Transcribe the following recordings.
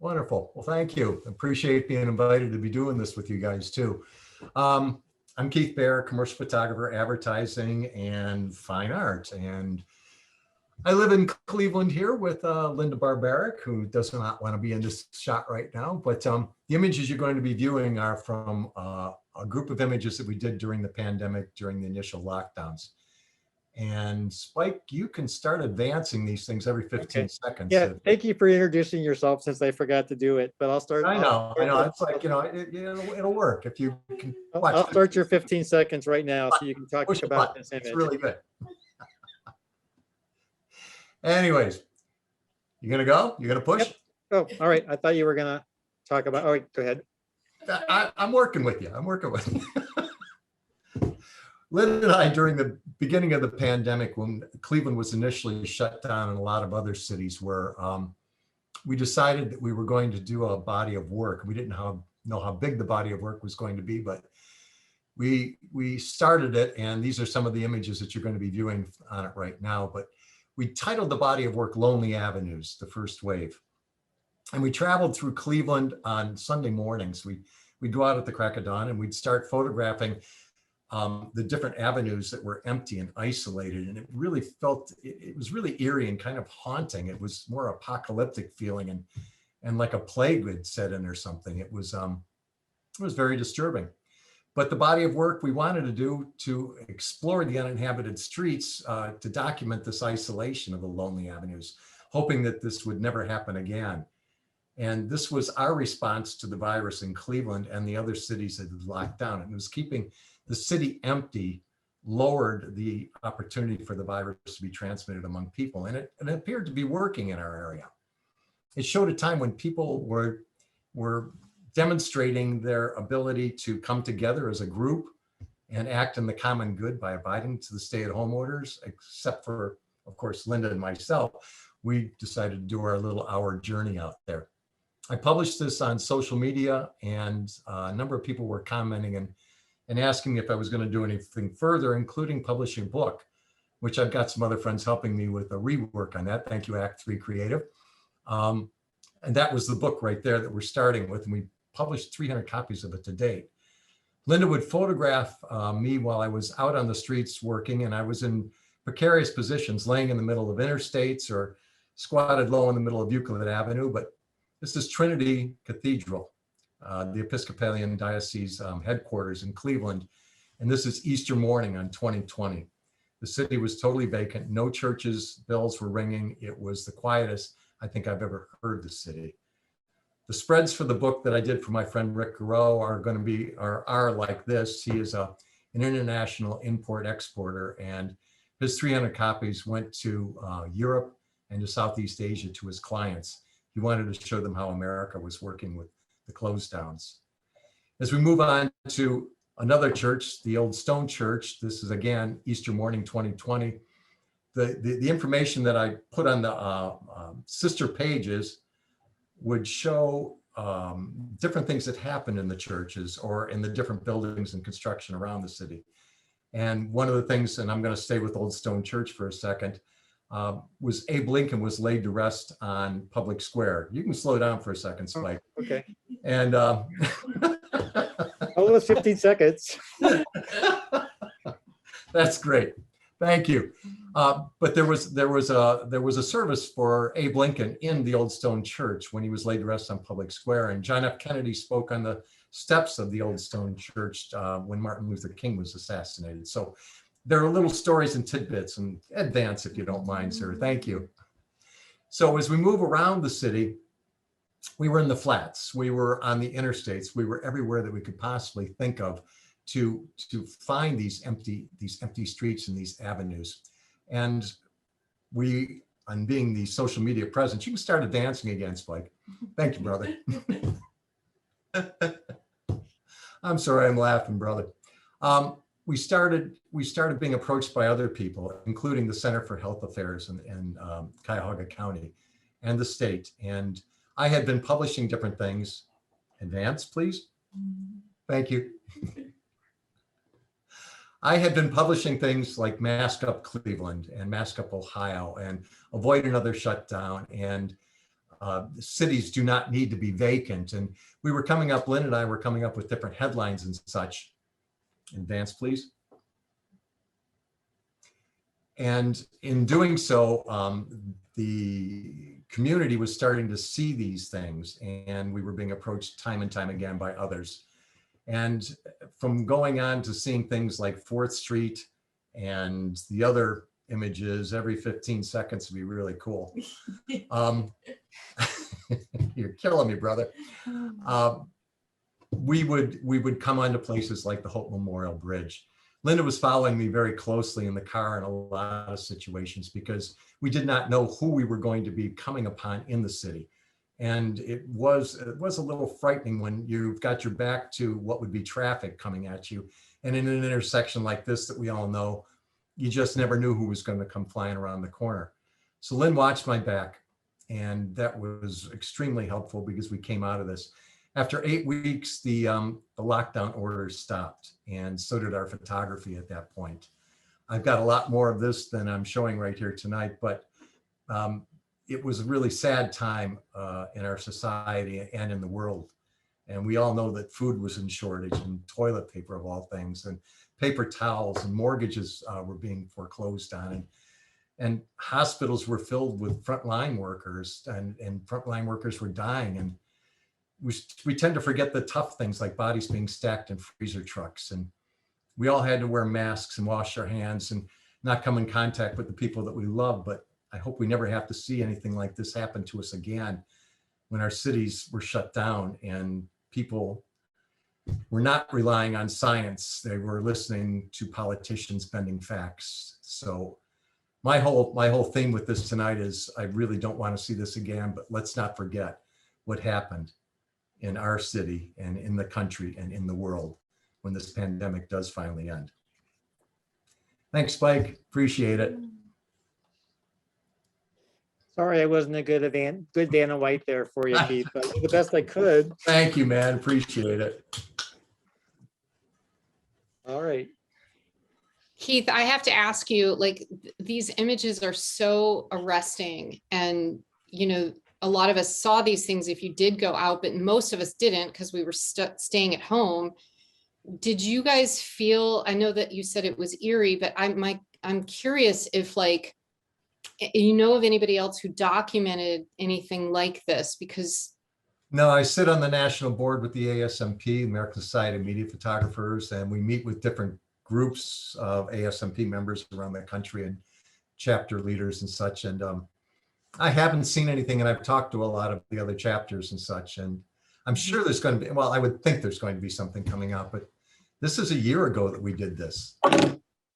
Wonderful. Well, thank you. Appreciate being invited to be doing this with you guys too. I'm Keith Berr, commercial photographer, advertising, and fine art. And I live in Cleveland here with Linda Barbaric, who does not want to be in this shot right now. But the images you're going to be viewing are from a group of images that we did during the pandemic, during the initial lockdowns. And Spike, you can start advancing these things every 15 seconds. Yeah, thank you for introducing yourself since I forgot to do it, but I'll start. I know. It's like, it'll work if you can watch. I'll start your 15 seconds right now so you can talk about this image. It's really good. Anyways, you gonna go? You gonna push? Yep. Oh, all right. I thought you were gonna talk about, all right, go ahead. I'm working with you. I'm working with you. Lynn and I, during the beginning of the pandemic, when Cleveland was initially shut down and a lot of other cities were, we decided that we were going to do a body of work. We didn't know how big the body of work was going to be, but we started it, and these are some of the images that you're going to be viewing on it right now. But we titled the body of work Lonely Avenues, the first wave. And we traveled through Cleveland on Sunday mornings. We'd go out at the crack of dawn and we'd start photographing the different avenues that were empty and isolated. And it really it was really eerie and kind of haunting. It was more apocalyptic feeling and like a plague had set in or something. It was very disturbing. But the body of work we wanted to do to explore the uninhabited streets to document this isolation of the lonely avenues, hoping that this would never happen again. And this was our response to the virus in Cleveland and the other cities that had locked down. And it was keeping the city empty, lowered the opportunity for the virus to be transmitted among people. And it appeared to be working in our area. It showed a time when people were demonstrating their ability to come together as a group and act in the common good by abiding to the stay-at-home orders, except for, of course, Linda and myself. We decided to do our little hour journey out there. I published this on social media, and a number of people were commenting and asking me if I was going to do anything further, including publishing a book, which I've got some other friends helping me with a rework on that. Thank you, Act 3 Creative. And that was the book right there that we're starting with, and we published 300 copies of it to date. Linda would photograph me while I was out on the streets working, and I was in precarious positions, laying in the middle of interstates or squatted low in the middle of Euclid Avenue. But this is Trinity Cathedral, the Episcopalian Diocese headquarters in Cleveland. And this is Easter morning on 2020. The city was totally vacant. No churches, bells were ringing. It was the quietest I think I've ever heard the city. The spreads for the book that I did for my friend Rick Garreau are like this. He is an international import exporter, and his 300 copies went to Europe and to Southeast Asia to his clients. He wanted to show them how America was working with the close downs. As we move on to another church, the Old Stone Church, this is again Easter morning 2020. The information that I put on the sister pages would show different things that happened in the churches or in the different buildings and construction around the city. And one of the things, and I'm going to stay with Old Stone Church for a second, was Abe Lincoln was laid to rest on Public Square. You can slow down for a second, Spike. Oh, okay. And almost 15 seconds. That's great. Thank you. But there was a service for Abe Lincoln in the Old Stone Church when he was laid to rest on Public Square, and John F. Kennedy spoke on the steps of the Old Stone Church when Martin Luther King was assassinated. So there are little stories and tidbits, and advance if you don't mind, sir. Thank you. So as we move around the city, we were in the flats, we were on the interstates, we were everywhere that we could possibly think of to find these empty streets and these avenues. And we, on being the social media presence, you can start dancing again, Spike. Thank you, brother. I'm sorry, I'm laughing, brother. We started being approached by other people, including the Center for Health Affairs in Cuyahoga County and the state. And I had been publishing different things. Advance, please. Thank you. I had been publishing things like Mask Up Cleveland and Mask Up Ohio and Avoid Another Shutdown and cities do not need to be vacant. And we were coming up, Lynn and I were coming up with different headlines and such. Advance, please. And in doing so, the community was starting to see these things, and we were being approached time and time again by others. And from going on to seeing things like 4th Street and the other images every 15 seconds would be really cool. You're killing me, brother. We would come onto places like the Hope Memorial Bridge. Linda was following me very closely in the car in a lot of situations because we did not know who we were going to be coming upon in the city. And it was a little frightening when you've got your back to what would be traffic coming at you. And in an intersection like this that we all know, you just never knew who was going to come flying around the corner. So Lynn watched my back, and that was extremely helpful because we came out of this. After 8 weeks, the lockdown orders stopped, and so did our photography at that point. I've got a lot more of this than I'm showing right here tonight, but it was a really sad time in our society and in the world. And we all know that food was in shortage, and toilet paper of all things, and paper towels, and mortgages were being foreclosed on. And hospitals were filled with frontline workers, and frontline workers were dying. And we tend to forget the tough things like bodies being stacked in freezer trucks. And we all had to wear masks and wash our hands and not come in contact with the people that we love. But I hope we never have to see anything like this happen to us again, when our cities were shut down and people were not relying on science. They were listening to politicians bending facts. So my whole theme with this tonight is I really don't want to see this again, but let's not forget what happened in our city and in the country and in the world when this pandemic does finally end. Thanks, Spike. Appreciate it. Sorry, I wasn't a good Vanna White there for you, Keith, but I did the best I could. Thank you, man. Appreciate it. All right. Keith, I have to ask you, like, these images are so arresting, and, you know, a lot of us saw these things if you did go out, but most of us didn't because we were staying at home. Did you guys feel, I know that you said it was eerie, but I'm curious if, like, you know of anybody else who documented anything like this? Because no, I sit on the national board with the ASMP, American Society of Media Photographers, and we meet with different groups of ASMP members around the country and chapter leaders and such. And I haven't seen anything, and I've talked to a lot of the other chapters and such, and I'm sure there's going to be, well, I would think there's going to be something coming out, but this is a year ago that we did this.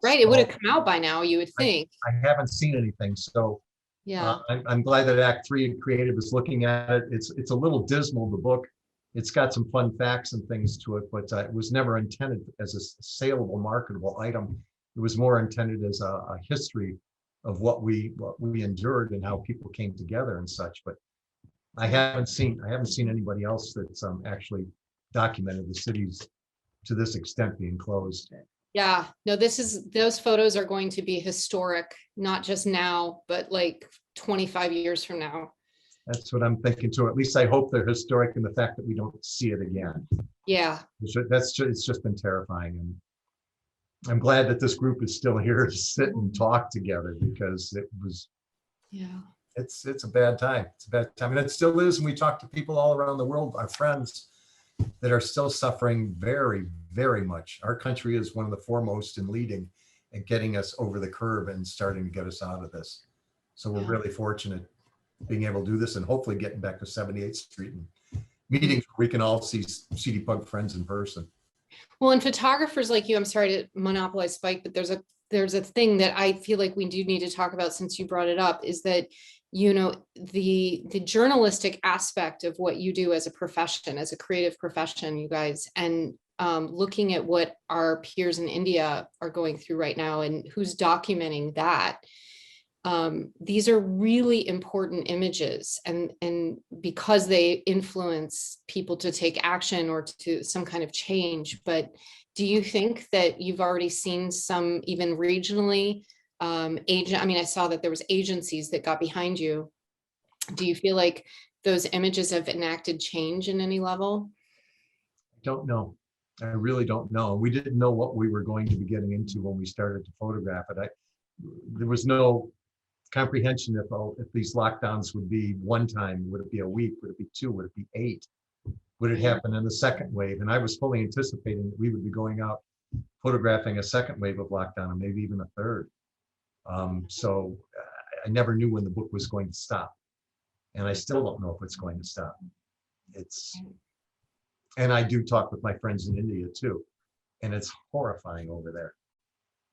right, it would have come out by now, you would think. I haven't seen anything, so Yeah. I'm glad that Act 3 Creative is looking at it. It's a little dismal, the book. It's got some fun facts and things to it, but it was never intended as a saleable, marketable item. It was more intended as a history of what we endured and how people came together and such. But I haven't seen anybody else that's actually documented the cities to this extent being closed. Yeah, no, those photos are going to be historic, not just now, but like 25 years from now. That's what I'm thinking too. At least I hope they're historic in the fact that we don't see it again. Yeah. It's just been terrifying. And I'm glad that this group is still here to sit and talk together, because it's a bad time. It's a bad time. And it still is. And we talk to people all around the world, our friends, that are still suffering very, very much. Our country is one of the foremost in leading and getting us over the curve and starting to get us out of this. So we're really fortunate being able to do this, and hopefully getting back to 78th Street and meetings where we can all see CDPUG friends in person. Well, and photographers like you, I'm sorry to monopolize Spike, but there's a thing that I feel like we do need to talk about since you brought it up, is that, you know, the journalistic aspect of what you do as a profession, as a creative profession, you guys, and looking at what our peers in India are going through right now and who's documenting that. These are really important images, and because they influence people to take action or to some kind of change. But do you think that you've already seen some, even regionally, I mean, I saw that there was agencies that got behind you. Do you feel like those images have enacted change in any level? Don't know. I really don't know. We didn't know what we were going to be getting into when we started to photograph it. There was no comprehension if these lockdowns would be one time, would it be a week, would it be 2, would it be 8? Would it happen in the second wave? And I was fully anticipating that we would be going out photographing a second wave of lockdown and maybe even a third. So I never knew when the book was going to stop. And I still don't know if it's going to stop. And I do talk with my friends in India too. And it's horrifying over there.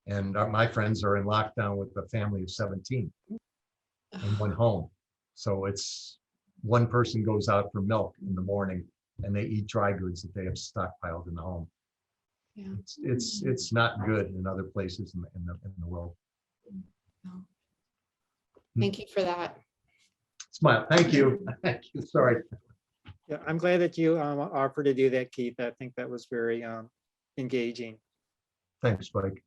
And my friends are in lockdown with a family of 17 in one home. So it's one person goes out for milk in the morning and they eat dry goods that they have stockpiled in the home. Yeah. It's not good in other places in the world. Thank you for that. Smile. Thank you. Thank you. Sorry. Yeah, I'm glad that you offered to do that, Keith. I think that was very engaging. Thanks, Spike.